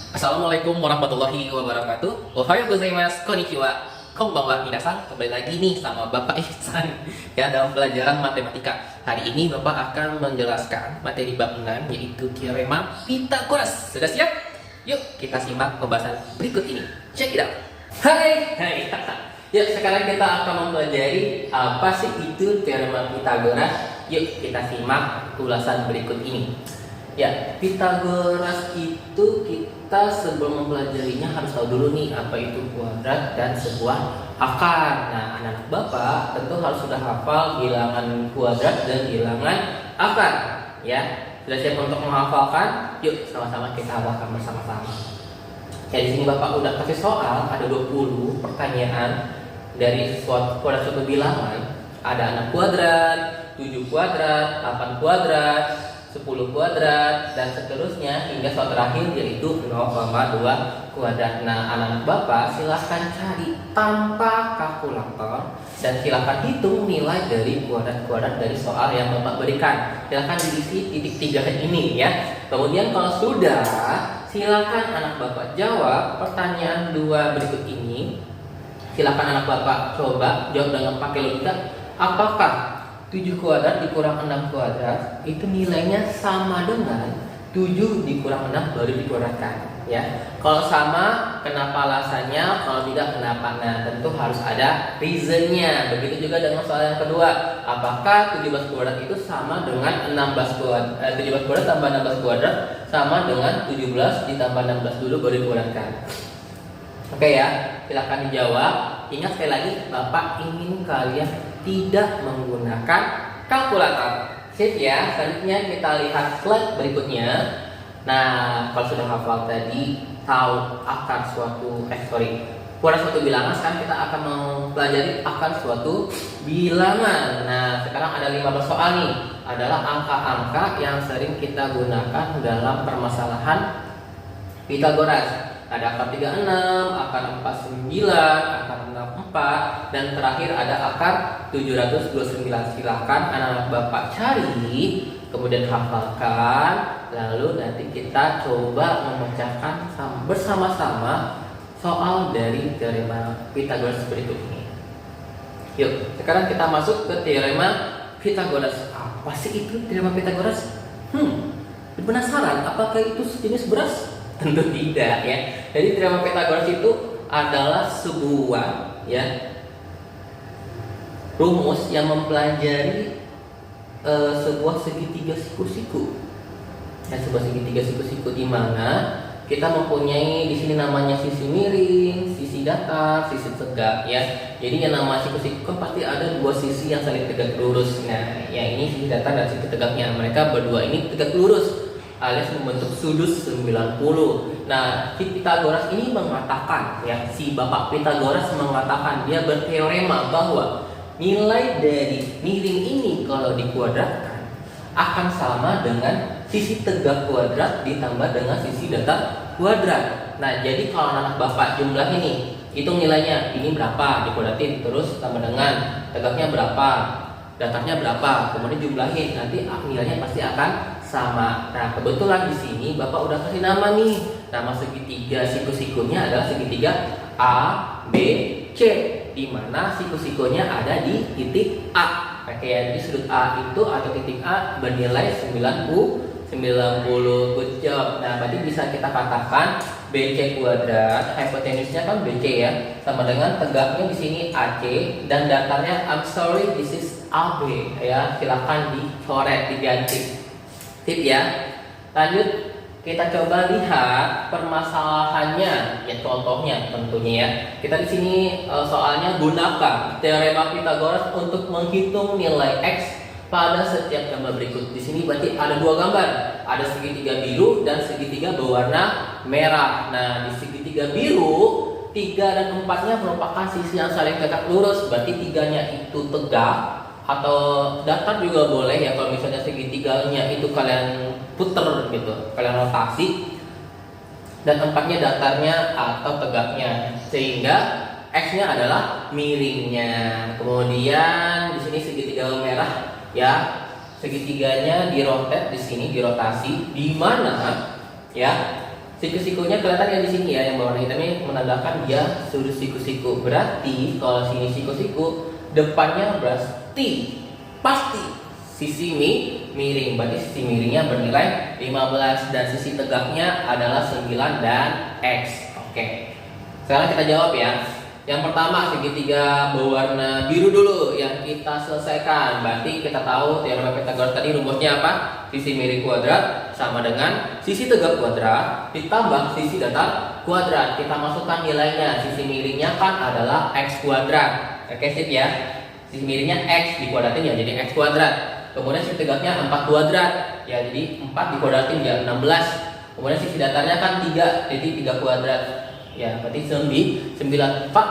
Assalamualaikum warahmatullahi wabarakatuh. Ohayou gozaimasu, konnichiwa, konbanwa minasan. Kembali lagi nih sama Bapak Ihsan ya dalam pelajaran matematika. Hari ini Bapak akan menjelaskan materi bab 6 yaitu teorema Pythagoras. Sudah siap? Yuk kita simak pembahasan berikut ini. Check it out. Hai. Yuk sekarang kita akan mempelajari apa sih itu teorema Pythagoras. Yuk kita simak ulasan berikut ini. Ya, Pythagoras itu kita sebelum mempelajarinya harus tahu dulu nih apa itu kuadrat dan sebuah akar. Nah, anak-anak Bapak tentu harus sudah hafal bilangan kuadrat dan bilangan akar. Ya, sudah siap untuk menghafalkan? Yuk sama-sama kita hafalkan bersama-sama. Ya, di sini Bapak udah kasih soal, ada 20 pertanyaan dari suatu bilangan. Ada 6 kuadrat, 7 kuadrat, 8 kuadrat, 10 kuadrat dan seterusnya hingga soal terakhir yaitu 0,2 kuadrat. Nah, anak-anak Bapak silahkan cari tanpa kalkulator dan silahkan hitung nilai dari kuadrat-kuadrat dari soal yang Bapak berikan. Silahkan diisi titik 3 ini ya. Kemudian kalau sudah, silahkan anak Bapak jawab pertanyaan 2 berikut ini. Silahkan anak Bapak coba jawab dengan pakai logika. Apakah 7 kuadrat dikurang 6 kuadrat itu nilainya sama dengan 7 dikurang 6 baru dikuadratkan ya. Kalau sama kenapa alasannya, kalau tidak kenapa? Nah, tentu harus ada reasonnya. Begitu juga dengan soal yang kedua, apakah 17 kuadrat itu sama dengan 16 kuadrat 17 kuadrat tambah 16 kuadrat sama dengan 17 ditambah 16 dulu baru dikuadratkan. Oke ya, silahkan dijawab. Ingat sekali lagi, Bapak ingin kalian tidak menggunakan kalkulator. Sip ya. Selanjutnya kita lihat slide berikutnya. Nah, kalau sudah hafal tadi, tahu akar kuadrat suatu bilangan, sekarang kita akan mempelajari akar suatu bilangan. Nah, sekarang ada 15 soal nih. Adalah angka-angka yang sering kita gunakan dalam permasalahan Pythagoras. Ada akar 36, akar 49, akar 64, dan terakhir ada akar 729. Silahkan anak-anak Bapak cari, kemudian hafalkan, lalu nanti kita coba memecahkan bersama-sama soal dari teorema Pythagoras berikut ini. Yuk, sekarang kita masuk ke teorema Pythagoras. Apa sih itu teorema Pythagoras? Penasaran apakah itu sejenis beras? Tentu tidak ya. Jadi teorema Pythagoras itu adalah sebuah rumus yang mempelajari sebuah segitiga siku-siku. Sebuah segitiga siku-siku di mana kita mempunyai di sini namanya sisi miring, sisi datar, sisi tegak ya. Jadi yang nama siku-siku kan pasti ada dua sisi yang saling tegak lurus. Nah, yang ini sisi datar dan sisi tegaknya. Mereka berdua ini tegak lurus alias membentuk sudut 90. Nah, si Pythagoras ini mengatakan si Bapak Pythagoras mengatakan, dia berteorema bahwa nilai dari miring ini kalau dikuadratkan akan sama dengan sisi tegak kuadrat ditambah dengan sisi datar kuadrat. Nah, jadi kalau anak Bapak jumlah ini, hitung nilainya, ini berapa dikuadratin, terus tambah dengan tegaknya berapa, datarnya berapa, kemudian jumlahin, nanti nilainya pasti akan sama. Nah, kebetulan di sini Bapak udah kasih nama nih. Nama segitiga siku-sikunya adalah segitiga A, B, C, di mana siku-sikunya ada di titik A. Oke, jadi sudut A itu atau titik A bernilai 90. Good job. Nah, berarti bisa kita katakan BC kuadrat, hipotenusnya kan BC ya, sama dengan tegaknya di sini AC dan datarnya, I'm sorry, this is AB ya. Silakan dicoret, diganti. Tip ya. Lanjut kita coba lihat permasalahannya ya, contohnya tentunya ya. Kita di sini soalnya gunakan teorema Pythagoras untuk menghitung nilai X pada setiap gambar berikut. Di sini berarti ada dua gambar, ada segitiga biru dan segitiga berwarna merah. Nah, di segitiga biru 3 dan 4-nya merupakan sisi yang saling tegak lurus, berarti 3-nya itu tegak atau datar juga boleh ya. Kalau misalnya segitiganya itu kalian puter gitu, kalian rotasi, dan 4-nya datarnya atau tegaknya, sehingga X-nya adalah miringnya. Kemudian di sini segitiga merah ya, segitiganya dirotet di sini, dirotasi, di mana ya Siku-sikunya kelihatan ya di sini ya, yang berwarna hitam ini menandakan dia sudut siku-siku. Berarti kalau sini siku-siku, depannya pasti sisi miring. Berarti sisi miringnya bernilai 15 dan sisi tegaknya adalah 9 dan X. Oke. Sekarang kita jawab ya. Yang pertama segitiga berwarna biru dulu yang kita selesaikan. Berarti kita tahu teorema Pythagoras tadi rumusnya apa? Sisi miring kuadrat sama dengan sisi tegak kuadrat ditambah sisi datar kuadrat. Kita masukkan nilainya. Sisi miringnya kan adalah X kuadrat. Oke, sip ya. Sisi miringnya X dikuadratin ya jadi X kuadrat. Kemudian sisi tegaknya 4 kuadrat. Ya jadi 4 dikuadratin ya 16. Kemudian sisi datarnya kan 3 jadi 3 kuadrat. Ya, berarti 9. Pak,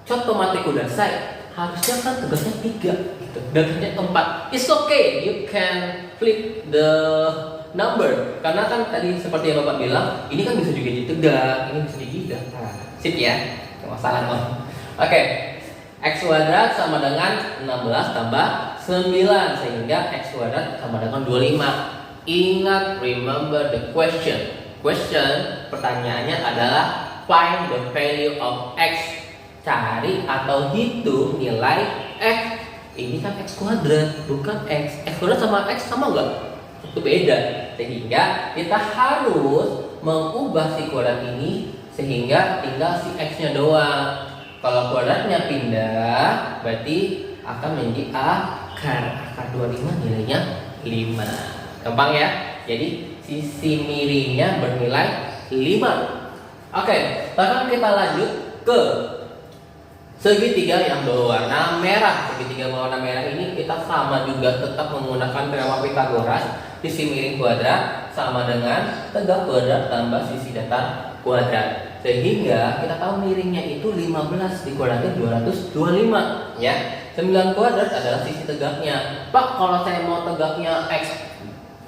contoh matriku dasar harusnya kan tegasnya 3 gitu. Datarnya 4. It's okay, you can flip the number. Karena kan tadi seperti yang Bapak bilang, ini kan bisa juga jadi tegak, ini bisa jadi datar. Sip ya? Gak masalah dong. Oke. X kuadrat sama dengan 16 tambah 9 sehingga X kuadrat sama dengan 25. Ingat, remember the question. Pertanyaannya adalah find the value of X. Cari atau hitung nilai X. Ini kan X kuadrat, bukan X. X kuadrat sama X sama enggak? Itu beda. Sehingga kita harus mengubah si kuadrat ini sehingga tinggal si X-nya doang. Kalau kuadratnya pindah, berarti akan menjadi akar. Akar 25 nilainya 5. Gampang ya? Jadi sisi miringnya bernilai 5. Oke, sekarang kita lanjut ke segitiga yang berwarna merah. Segitiga berwarna merah ini kita sama juga tetap menggunakan teorema Pythagoras. Sisi miring kuadrat sama dengan tegak kuadrat tambah sisi datar kuadrat. Sehingga kita tahu miringnya itu 15 dikuadratin 225 ya. 9 kuadrat adalah sisi tegaknya. Pak, kalau saya mau tegaknya X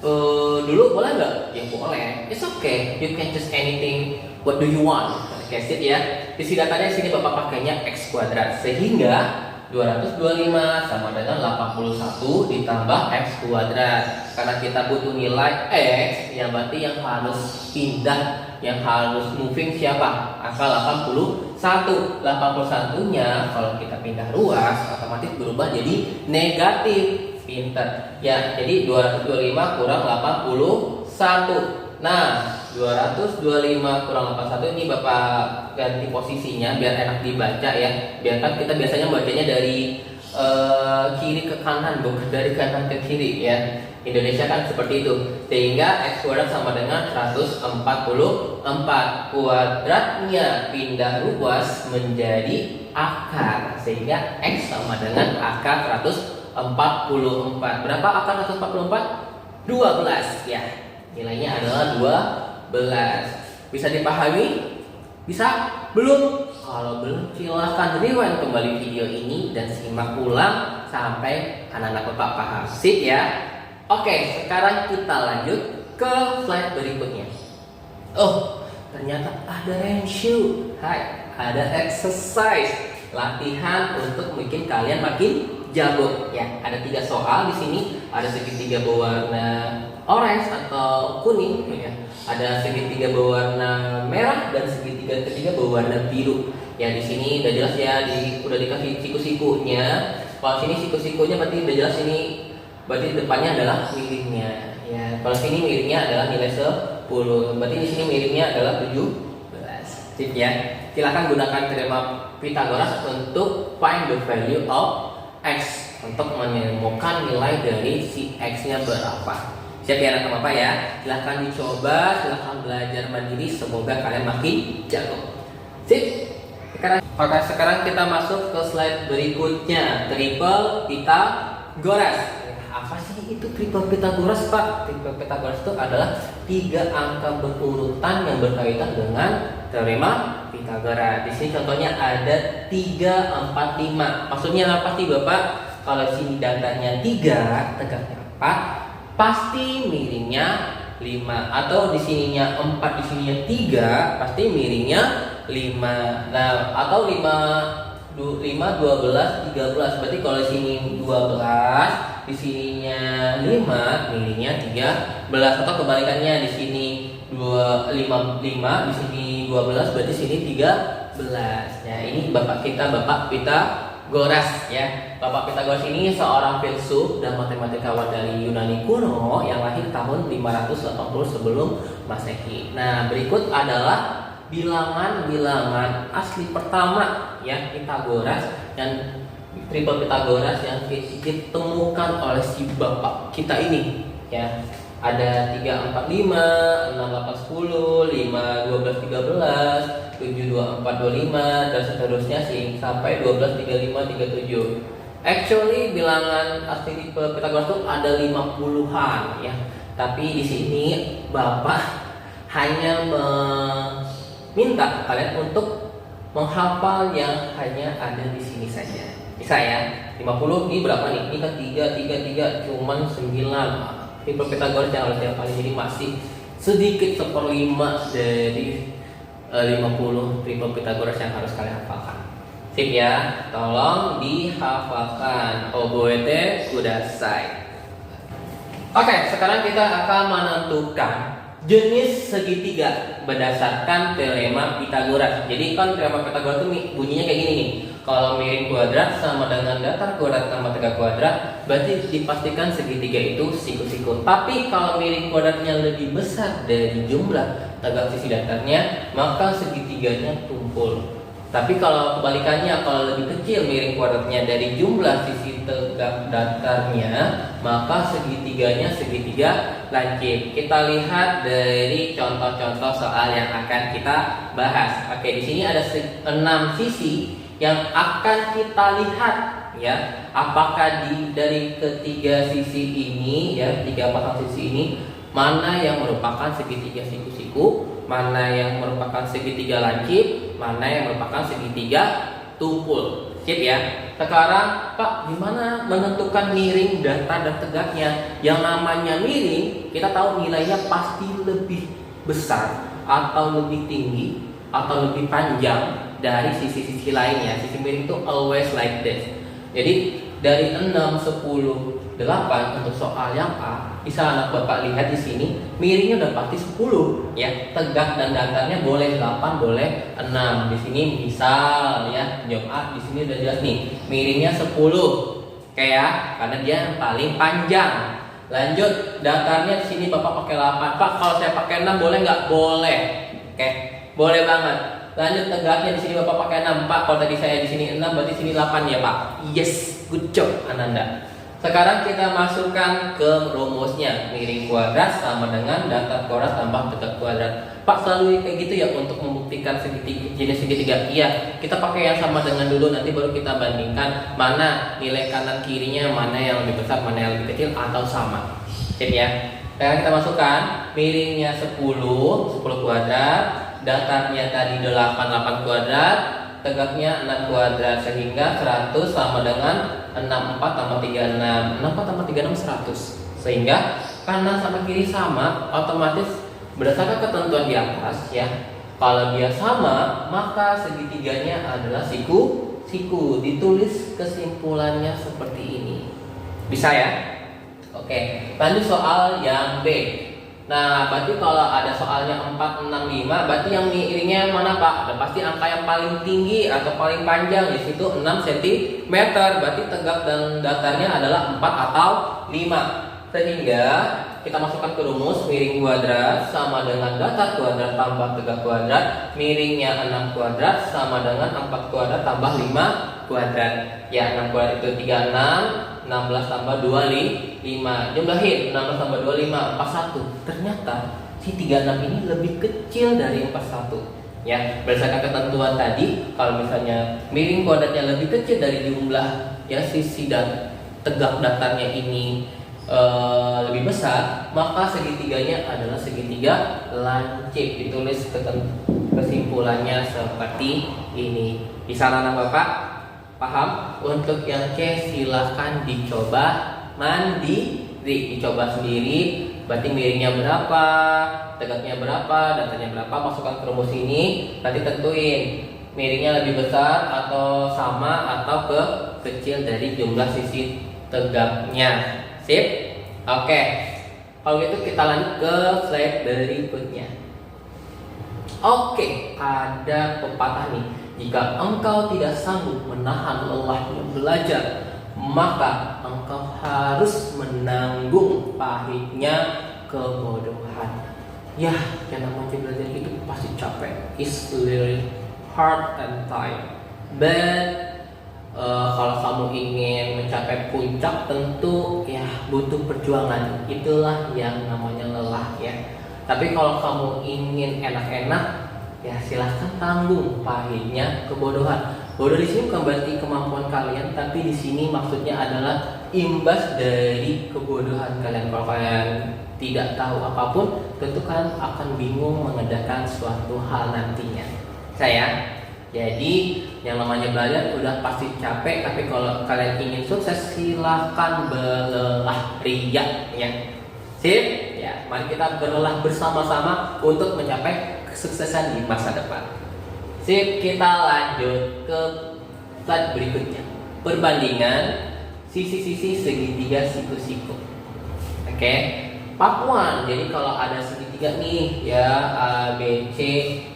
dulu boleh nggak? Ya boleh. It's okay. You can choose anything. What do you want? Oke, sip ya. Sisi datarnya sini Bapak pakainya X kuadrat. Sehingga 225 sama dengan 81 ditambah X kuadrat. Karena kita butuh nilai X, yang berarti yang harus pindah, yang harus moving siapa? Angka 81. 81-nya kalau kita pindah ruas otomatis berubah jadi negatif. Pinter. Ya, jadi 225 kurang 81. Nah, 225 kurang 81 ini Bapak ganti posisinya biar enak dibaca ya. Biar kan kita biasanya bacanya dari kiri ke kanan, bukan dari kanan ke kiri ya. Indonesia kan seperti itu. Sehingga X kuadrat sama dengan 144. Kuadratnya pindah ruas menjadi akar. Sehingga X sama dengan akar 144. Berapa akar 144? 12 ya. Nilainya adalah 12. Bisa dipahami? Bisa? Belum? Kalau belum silahkan rewind kembali video ini dan simak ulang sampai anak-anak Bapak paham. Sip ya. Oke, sekarang kita lanjut ke slide berikutnya. Oh, ternyata ada ratio. Hai, ada exercise. Latihan untuk bikin kalian makin jago ya. Ada 3 soal di sini. Ada segitiga berwarna orange atau kuning ya. Ada segitiga berwarna merah dan segitiga ketiga berwarna biru. Ya di sini udah jelas ya, udah dikasih siku-sikunya. Kalau sini siku-sikunya berarti udah jelas ini, berarti depannya adalah miringnya. Ya, kalau sini miringnya adalah nilai 10. Berarti di sini miringnya adalah 17. Sip ya. Silakan gunakan teorema Pythagoras untuk find the value of X, untuk menemukan nilai dari si X-nya berapa. Siap ya anak Bapak ya. Silahkan dicoba, silahkan belajar mandiri. Semoga kalian makin jago. Sip. Sekarang kita masuk ke slide berikutnya. Triple Pythagoras. Apa sih itu triple Pythagoras, Pak? Triple Pythagoras itu adalah 3 angka berurutan yang berkaitan dengan teorema Pythagoras. Di sini contohnya ada 3, 4, 5. Maksudnya apa sih Bapak? Kalau sini datanya 3, tegaknya 4, pasti miringnya 5. Atau di sininya 4, di sininya 3, pasti miringnya 5. Nah, atau 5, 12, 13. Berarti kalau di sini 12, di sininya 5, miringnya 13. Atau kebalikannya, di sini 12, 5, di sini 12, berarti sini 13. Nah, ini Bapak Pitagoras ya. Bapak Pitagoras ini seorang filsuf dan matematikawan dari Yunani kuno yang lahir tahun 580 sebelum Masehi. Nah, berikut adalah bilangan-bilangan asli pertama ya Pitagoras dan triple Pitagoras yang ditemukan oleh si bapak kita ini ya. Ada 3, 4, 5, 6, 8, 10, 5, 12, 13, 7, 2, 4, 25 dan seterusnya sih sampai 12, 35, 37. Actually bilangan asli triple Pitagoras itu ada 50-an ya. Tapi di sini bapak hanya minta kalian untuk menghafal yang hanya ada di sini saja. Bisa ya? 50 ini berapa nih? Ini kan 3, cuman 9. Triple Pitagoras yang harus dihafalin, jadi masih sedikit 1/5 dari 50 triple Pitagoras yang harus kalian hafalkan. Sip ya, tolong dihafalkan. Oboete kudasai. Oke, sekarang kita akan menentukan jenis segitiga berdasarkan teorema Pitagoras. Jadi kan teorema Pitagoras itu bunyinya kayak gini nih. Kalau miring kuadrat sama dengan datar kuadrat tambah tegak kuadrat, berarti dipastikan segitiga itu siku-siku. Tapi kalau miring kuadratnya lebih besar dari jumlah tegak sisi datarnya, maka segitiganya tumpul. Tapi kalau kebalikannya, kalau lebih kecil miring kuadratnya dari jumlah sisi tegak datarnya, maka segitiganya segitiga lancip. Kita lihat dari contoh-contoh soal yang akan kita bahas. Oke, di sini ada 6 sisi yang akan kita lihat ya, apakah dari ketiga sisi ini ya, 3 pasang sisi ini mana yang merupakan segitiga siku-siku, mana yang merupakan segitiga lancip, mana yang merupakan segitiga tumpul. Sip ya. Sekarang Pak, gimana menentukan miring, datar dan tegaknya? Yang namanya miring, kita tahu nilainya pasti lebih besar atau lebih tinggi atau lebih panjang dari sisi-sisi lainnya. Sisi miring itu always like this. Jadi dari 6, 10, 8 untuk soal yang A, bisa anak Bapak lihat di sini miringnya udah pasti 10 ya. Tegak dan datarnya boleh 8, boleh 6. Di sini misal ya, jawab A di sini udah jelas nih. Miringnya 10. Kayak karena dia yang paling panjang. Lanjut, datarnya di sini Bapak pakai 8. Pak, kalau saya pakai 6 boleh nggak? Boleh. Oke, boleh banget. Lanjut, tegaknya di sini Bapak pakai 6. Pak, kalau tadi saya di sini 6 berarti sini 8 ya, Pak. Yes, good job Ananda. Sekarang kita masukkan ke rumusnya. Miring kuadrat sama dengan datar kuadrat tambah tegak kuadrat. Pak, selalu kayak gitu ya untuk membuktikan jenis segitiga. Iya, kita pakai yang sama dengan dulu, nanti baru kita bandingkan mana nilai kanan kirinya, mana yang lebih besar, mana yang lebih kecil atau sama. Oke ya. Sekarang kita masukkan miringnya 10 kuadrat, datarnya tadi 8 kuadrat, tegaknya 6 kuadrat, sehingga 100 sama dengan 64 tambah 36. 64 tambah 36 100. Sehingga kanan sama kiri sama, otomatis berdasarkan ketentuan di atas ya. Kalau dia sama, maka segitiganya adalah siku-siku. Ditulis kesimpulannya seperti ini. Bisa ya? Oke, lanjut soal yang B. Nah, berarti kalau ada soalnya 4, 6, 5, berarti yang miringnya mana Pak? Ada pasti angka yang paling tinggi atau paling panjang, di situ 6 cm. Berarti tegak dan datarnya adalah 4 atau 5. Sehingga kita masukkan ke rumus miring kuadrat sama dengan datar kuadrat tambah tegak kuadrat. Miringnya 6 kuadrat sama dengan 4 kuadrat tambah 5 kuadrat. Ya, 6 kuadrat itu 36. 16 tambah 25. Jumlahin 16 tambah 25 41. Ternyata si 36 ini lebih kecil dari 41. Ya, berdasarkan ketentuan tadi, kalau misalnya miring kuadratnya lebih kecil dari jumlah ya sisi dan tegak datarnya ini lebih besar, maka segitiganya adalah segitiga lancip. Ditulis kesimpulannya seperti ini. Bisa anak Bapak? Paham? Untuk yang C silahkan dicoba mandiri, dicoba sendiri. Berarti miringnya berapa, tegaknya berapa, datarnya berapa, masukkan ke rumus ini. Nanti tentuin miringnya lebih besar atau sama atau kecil dari jumlah sisi tegaknya. Sip? Oke. Kalau gitu kita lanjut ke slide berikutnya. Oke, ada pepatah nih. Jika engkau tidak sanggup menahan lelahnya belajar, maka engkau harus menanggung pahitnya kebodohan. Ya, yang namanya belajar itu pasti capek. It's really hard and tired. But kalau kamu ingin mencapai puncak, tentu ya butuh perjuangan. Itulah yang namanya lelah ya. Tapi kalau kamu ingin enak-enak, ya silahkan tanggung pahitnya kebodohan. Bodoh di sini bukan berarti kemampuan kalian, tapi di sini maksudnya adalah imbas dari kebodohan kalian. Kalau kalian tidak tahu apapun, tentu kalian akan bingung mengerjakan suatu hal nantinya. Jadi yang namanya belajar udah pasti capek, tapi kalau kalian ingin sukses, silahkan berlelah ria ya. Sip? Ya, mari kita berlelah bersama-sama untuk mencapai kesuksesan di masa depan. Sip, kita lanjut ke slide berikutnya. Perbandingan sisi-sisi segitiga siku-siku. Oke. Part 1. Jadi kalau ada segitiga nih ya, A, B, C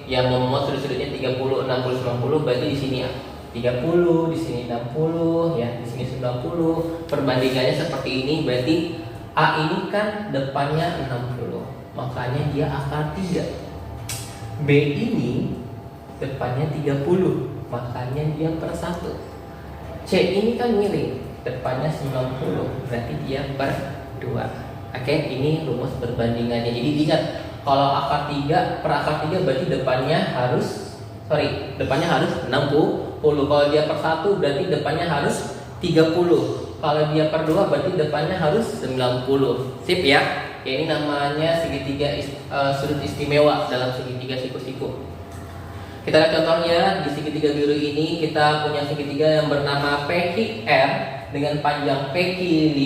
yang memuat sudut-sudutnya 30, 60, 90, berarti di sini ya 30, di sini 60, ya, di sini 90. Perbandingannya seperti ini, berarti A ini kan depannya 60, makanya dia akar 3. B ini depannya 30, makanya dia per 1. C ini kan miring, depannya 90, berarti dia per 2. Oke, ini rumus perbandingannya. Jadi ingat, kalau akar 3 per akar 3 berarti depannya harus 60. Kalau dia per 1 berarti depannya harus 30. Kalau dia per 2 berarti depannya harus 90. Sip ya. Ini namanya segitiga sudut istimewa dalam segitiga siku-siku. Kita lihat contohnya di segitiga biru ini, kita punya segitiga yang bernama PQR dengan panjang PQ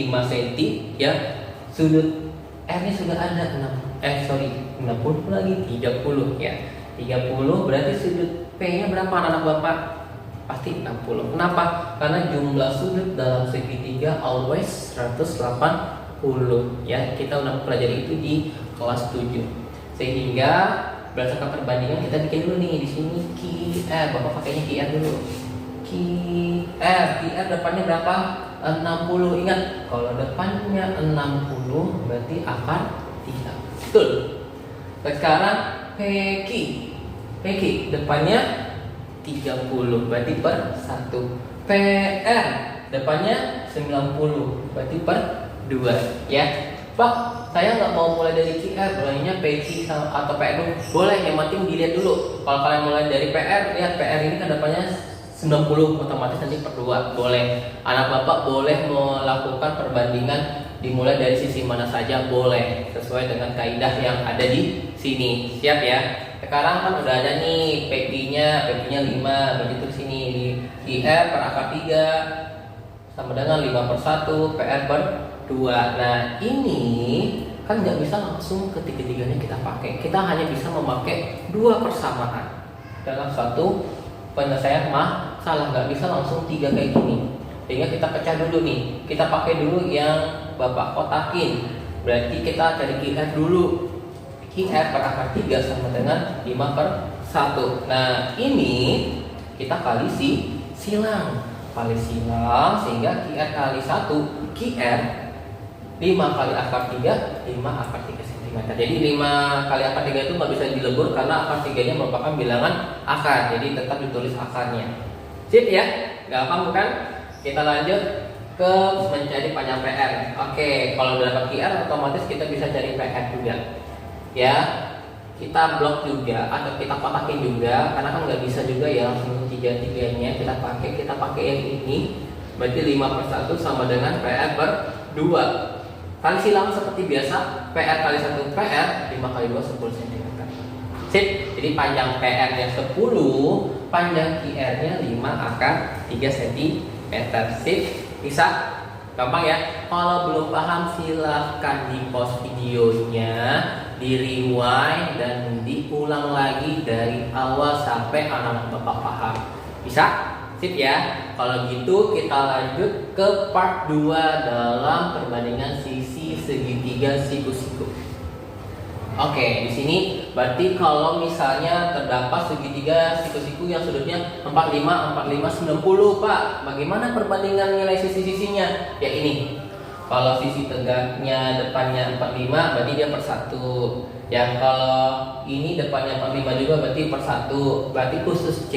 5 cm ya. Sudut R-nya sudah ada 60 lagi 30 ya. 30 berarti sudut P-nya berapa anak-anak Bapak? Pasti 60. Kenapa? Karena jumlah sudut dalam segitiga always 180 ya. Kita udah pelajari itu di kelas 7. Sehingga berdasarkan perbandingan kita bikin dulu nih di sini QR. Bapak pakainya QR dulu. QR depannya berapa? 60. Ingat, kalau depannya 60 berarti akar 3. Betul. Sekarang PQ depannya 30 berarti per 1. PR depannya 90 berarti per 2 ya. Pak, saya nggak mau mulai dari QR, mulainya PQ atau PR dulu. Boleh, yang penting dilihat dulu. Kalau kalian mulai dari PR, lihat PR ini kan depannya 90, otomatis nanti per 2. Boleh. Anak Bapak boleh melakukan perbandingan dimulai dari sisi mana saja, boleh, sesuai dengan kaidah yang ada di sini. Siap ya? Sekarang kan udah ada nih PQ-nya 5, begitu sini di R per akar 3 sama dengan 5 per 1, PR per 2. Nah, ini kan nggak bisa langsung ketiga-tiganya kita pakai. Kita hanya bisa memakai 2 persamaan dalam satu penyelesaian masalah, nggak bisa langsung 3 kayak gini. Sehingga kita pecah dulu nih. Kita pakai dulu yang Bapak kotakin. Berarti kita cari QR dulu. QR per akar 3 sama dengan 5 per 1. Nah, ini kita kali silang sehingga QR kali 1 QR 5 kali akar 3, 5 akar 3 cm. Jadi 5 kali akar 3 itu nggak bisa dilebur karena akar 3-nya merupakan bilangan akar. Jadi tetap ditulis akarnya. Sip ya? Gampang bukan? Kita lanjut ke mencari panjang PR. Oke, kalau udah dapat QR otomatis kita bisa cari PR juga. Ya, kita blok juga atau kita kotakin juga, karena kan nggak bisa juga ya langsung 3-3-nya kita pakai yang ini. Berarti 5 per 1 sama dengan PR per 2. Kali silang seperti biasa, PR kali 1 PR, 5 kali 2 10 cm. Sip, jadi panjang PR-nya 10, panjang QR-nya 5 akar 3 cm. Sip, bisa? Gampang ya? Kalau belum paham silahkan di pause videonya, di rewind dan diulang lagi dari awal sampai anak Bapak paham. Bisa? Sip ya. Kalau gitu kita lanjut ke part 2 dalam perbandingan sisi segitiga siku-siku. Oke, di sini berarti kalau misalnya terdapat segitiga siku-siku yang sudutnya 45, 45, 90, Pak. Bagaimana perbandingan nilai sisi-sisinya? Ya ini. Kalau sisi tegaknya depannya 45, berarti dia per 1. Yang kalau ini depannya 45 juga berarti per 1. Berarti khusus C,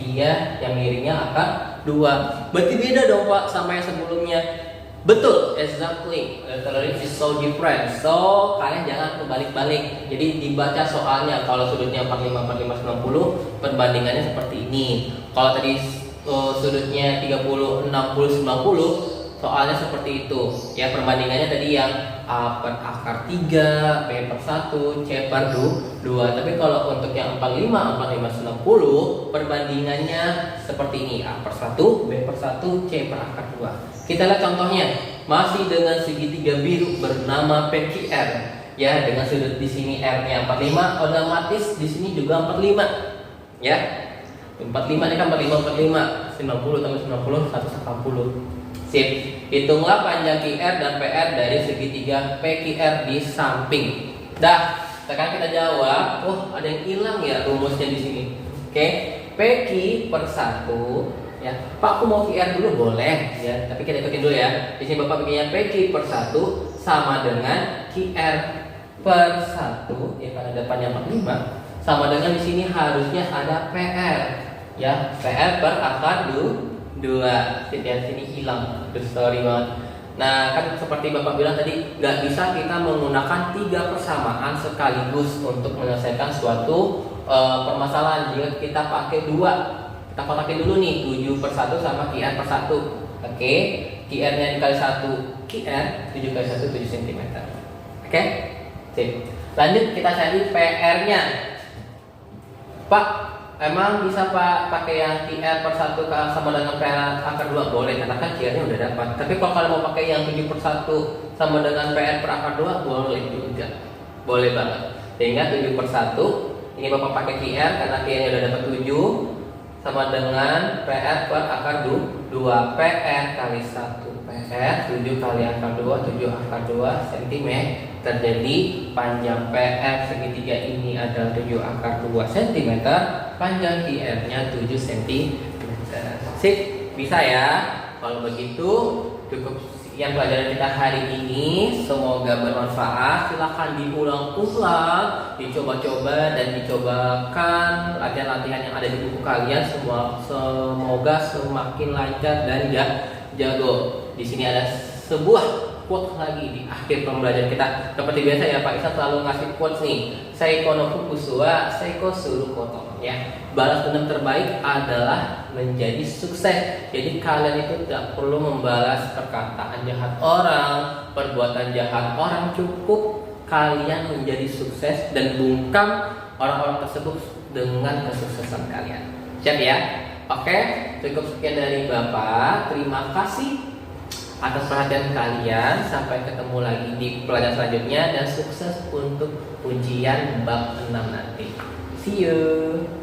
dia yang miringnya akan 2. Berarti beda dong, Pak, sama yang sebelumnya. Betul, exactly. Literally is so different. So, kalian jangan kebalik-balik. Jadi dibaca soalnya kalau sudutnya 45, 45, 90, perbandingannya seperti ini. Kalau tadi sudutnya 30, 60, 90, soalnya seperti itu. Ya, perbandingannya tadi yang A per akar 3, B per 1, C per 2. Tapi kalau untuk yang 45, 45, 90, perbandingannya seperti ini. A per 1, B per 1, C per akar 2. Kita lihat contohnya, masih dengan segitiga biru bernama PQR, ya, dengan sudut di sini R-nya 45, otomatis di sini juga 45, ya. 45 ini kan 45, 90 tambah 90, 180. Sip. Hitunglah panjang QR dan PR dari segitiga PQR di samping. Dah, sekarang kita jawab. Oh, ada yang hilang ya rumusnya di sini. Oke, PQ per 1. Ya, Pak, aku mau QR dulu boleh ya, tapi kita ikutin dulu ya. Di sini Bapak bikinnya PQ per 1 sama dengan QR per 1 ya, karena depannya 45 sama dengan di sini harusnya ada PR ya, PR per akar 2. Di sini hilang. Sorry banget. Nah, kan seperti Bapak bilang tadi, nggak bisa kita menggunakan 3 persamaan sekaligus untuk menyelesaikan suatu permasalahan. Jika kita pakai 2, kita kotakin dulu nih 7 per 1 sama QR per 1. Oke, QR nya dikali 1 QR, 7 kali 1 7 cm. Oke, sip. Lanjut kita cari PR nya. Pak, emang bisa Pak pakai yang QR per 1 sama dengan PR akar 2? Boleh, karena kan QR nya udah dapat. Tapi kalau kalian mau pakai yang 7 per 1 sama dengan PR per akar 2, boleh juga. Boleh banget. Sehingga 7 per 1, ini Bapak pakai QR karena QR nya udah dapat 7, sama dengan PR per akar 2. PR kali 1 PR 7 kali akar 2, 7 akar 2 cm. Jadi panjang PR segitiga ini adalah 7 akar 2 cm, panjang QR nya 7 cm. Sip, bisa ya. Kalau begitu cukup sekian pelajaran kita hari ini. Semoga bermanfaat. Silahkan diulang-ulang, dicoba-coba dan dicobakan latihan-latihan yang ada di buku kalian. Semoga semakin lancar dan jago. Di sini ada sebuah quote lagi di akhir pembelajaran kita. Seperti biasa ya, Pak Isa selalu ngasih quotes nih. Seiko no fukusu wa seiko suru koto. Ya, balas dendam terbaik adalah menjadi sukses. Jadi kalian itu tidak perlu membalas perkataan jahat orang, perbuatan jahat orang. Cukup kalian menjadi sukses dan bungkam orang-orang tersebut dengan kesuksesan kalian. Siap ya? Oke, cukup sekian dari Bapak. Terima kasih atas perhatian kalian. Sampai ketemu lagi di pelajaran selanjutnya dan sukses untuk ujian bab 6 nanti. See you.